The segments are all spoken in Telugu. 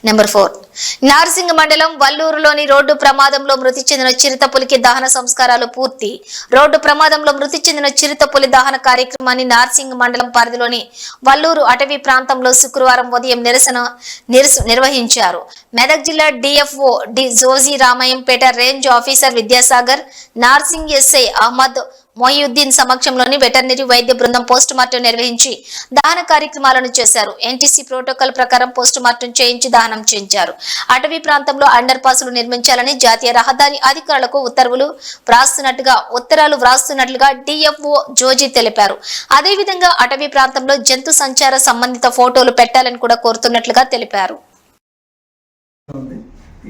నెంబర్ 4 నార్సింగ్ మండలం వల్లూరులోని రోడ్డు ప్రమాదంలో మృతి చెందిన చిరుతపులికి దహన సంస్కారాలు పూర్తి. రోడ్డు ప్రమాదంలో మృతి చెందిన చిరుతపులి దహన కార్యక్రమాన్ని నార్సింగ్ మండలం పరిధిలోని వల్లూరు అటవీ ప్రాంతంలో శుక్రవారం ఉదయం నిరసన నిర్వహించారు. మెదక్ జిల్లా DFO D Joji Ramayampet range officer Vidyasagar, Narsing SI Ahmed Moinuddin సమక్షంలోని వెటర్నరీ వైద్య బృందం పోస్టుమార్టం నిర్వహించి దహన కార్యక్రమాలను చేశారు. ఎన్టీసీ ప్రోటోకాల్ ప్రకారం పోస్టుమార్టం చేయించి దహనం చేయించారు. అటవీ ప్రాంతంలో అండర్ పాసులు నిర్మించాలని జాతీయ రహదారి అధికారులకు ఉత్తరాలు వ్రాస్తున్నట్లుగా డిఎఫ్ఓ జోజీ తెలిపారు. అదేవిధంగా అటవీ ప్రాంతంలో జంతు సంచార సంబంధిత ఫోటోలు పెట్టాలని కూడా కోరుతున్నట్లుగా తెలిపారు.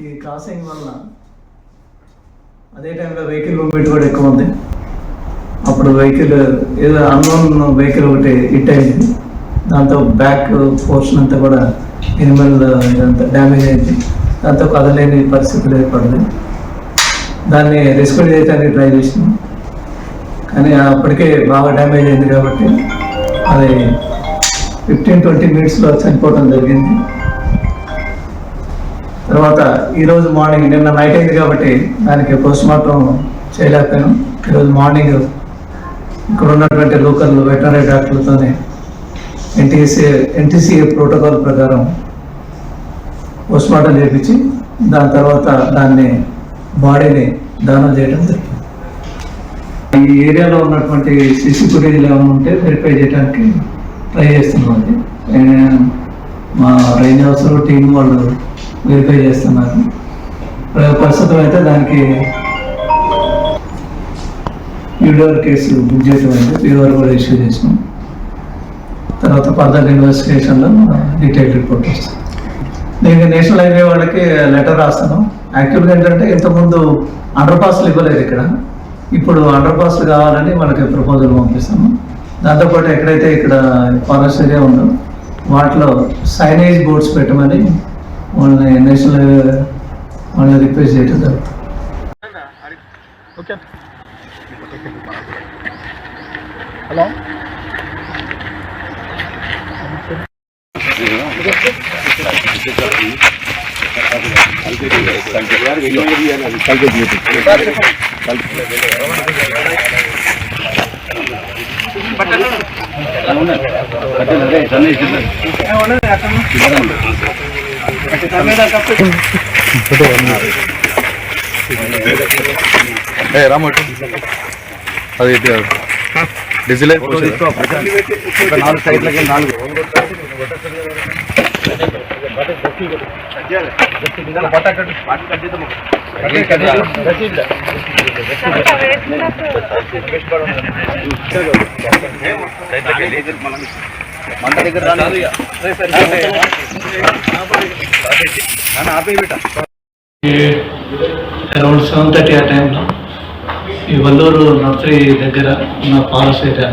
ఈ క్రాసింగ్ వల్ల అదే టైంలో వెహికల్ మూవ్మెంట్ కూడా ఎక్కువ ఉంది. అప్పుడు వెహికల్ ఏదో అన్నోన్ వెహికల్ ఒకటి హిట్ అయింది. దాంతో బ్యాక్ పోర్షన్ అంతా కూడా ఎనిమల్ ఇదంతా డ్యామేజ్ అయింది. దాంతో కదలేని పరిస్థితులు ఏర్పడింది. దాన్ని రెస్క్యూ చేయడానికి ట్రై చేసినాం, కానీ అప్పటికే బాగా డ్యామేజ్ అయింది కాబట్టి అది 15-20 మినిట్స్లో చనిపోవడం జరిగింది. తర్వాత ఈరోజు మార్నింగ్, నిన్న నైట్ అయింది కాబట్టి దానికి పోస్ట్మార్టం చేయలేకపోయాను. ఈరోజు మార్నింగ్ ఇక్కడ ఉన్నటువంటి లోకల్ వెటనరీ డాక్టర్లతోనే ఎన్టీసీ ప్రోటోకాల్ ప్రకారం పోస్ట్మార్టం చేయించి దాని తర్వాత దాన్ని బాడీని దానం చేయడం జరిగింది. ఈ ఏరియాలో ఉన్నటువంటి సీసీ ఫుటేజ్లు ఏమైనా ఉంటే వెరిఫై చేయడానికి ట్రై చేస్తున్నాం. మా రేంజ్ ఆఫీసర్ టీం వాళ్ళు వెరిఫై చేస్తున్నారు. ప్రస్తుతం అయితే దానికి పీడర్ కేసు బుక్ చేయడం అయితే పీడర్ కూడా ఇష్యూ చేసినాం. తర్వాత ఫర్దర్ ఇన్వెస్టిగేషన్లో డీటెయిల్ రిపోర్ట్ వస్తుంది. నేను నేషనల్ హైవే వాళ్ళకి లెటర్ రాస్తాను. యాక్చువల్గా ఏంటంటే ఇంతకుముందు అండర్ పాస్లు ఇవ్వలేదు ఇక్కడ, ఇప్పుడు అండర్ పాస్లు కావాలని మనకి ప్రపోజల్ పంపిస్తాము. దాంతోపాటు ఎక్కడైతే ఇక్కడ ఫారెస్ట్ ఏరియా ఉందో వాటిలో సైనేజ్ బోర్డ్స్ పెట్టమని వాళ్ళని నేషనల్ హైవే వాళ్ళని రిక్వెస్ట్ చేయడం జరుగుతుంది. హలో, రాము అది డీజిల్ 4 సైడ్లకి 4 మంట దగ్గర అరౌండ్ 7:30 ఆ టైంలో ఈ వల్లూరు నర్సరీ దగ్గర ఉన్న ఫారెస్ట్ ఏరియా